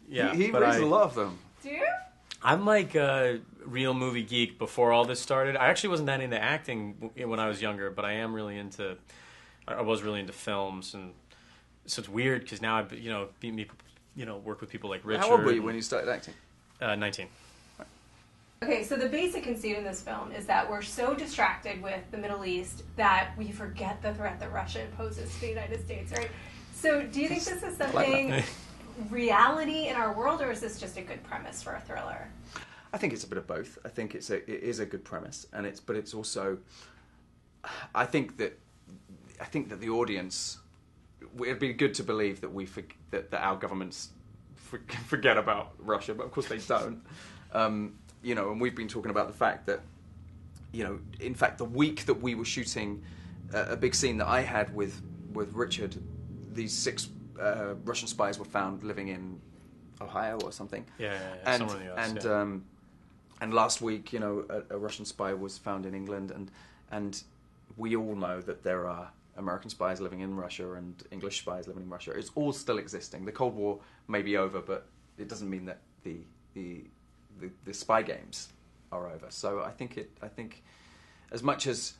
Yeah, he but reads a lot of them. Do you? I'm like a real movie geek before all this started. I actually wasn't that into acting when I was younger, but I was really into films, and so it's weird because now work with people like Richard. How old were you when you started acting? 19. Okay, so the basic conceit in this film is that we're so distracted with the Middle East that we forget the threat that Russia poses to the United States, right? So do you think this is something reality in our world, or is this just a good premise for a thriller? I think it's a bit of both. I think it is a good premise, but it's also, I think that the audience, it'd be good to believe that that our governments forget about Russia, but of course they don't. And we've been talking about the fact that, in fact, the week that we were shooting a big scene that I had with Richard, these 6 Russian spies were found living in Ohio or something. Yeah, somewhere in the US. And last week, a Russian spy was found in England, and we all know that there are American spies living in Russia and English spies living in Russia. It's all still existing. The Cold War may be over, but it doesn't mean that the spy games are over. So I think as much as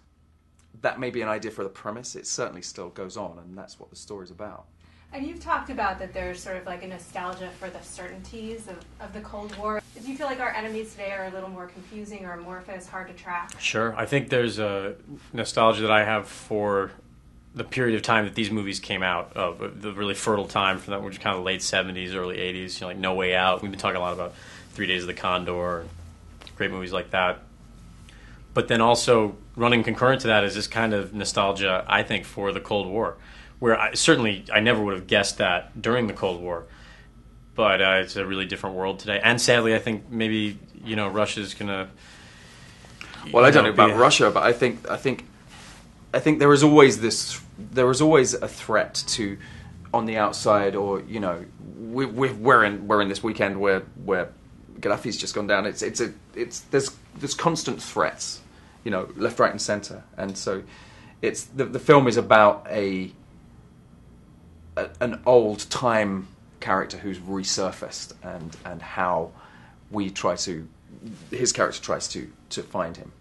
that may be an idea for the premise, it certainly still goes on, and that's what the story's about. And you've talked about that there's sort of like a nostalgia for the certainties of the Cold War. Do you feel like our enemies today are a little more confusing or amorphous, hard to track? Sure. I think there's a nostalgia that I have for the period of time that these movies came out, of the really fertile time from that, which kind of late 70s, early 80s, like No Way Out. We've been talking a lot about 3 Days of the Condor, great movies like that. But then also running concurrent to that is this kind of nostalgia, I think, for the Cold War, where I never would have guessed that during the Cold War. But it's a really different world today. And sadly, I think maybe, Russia's going to... Well, I don't know about Russia, but I think there is always a threat to, on the outside, or we're in this weekend where Gaddafi's just gone down. There's constant threats, left, right, and centre, and so it's the film is about an old time character who's resurfaced, and how his character tries to find him.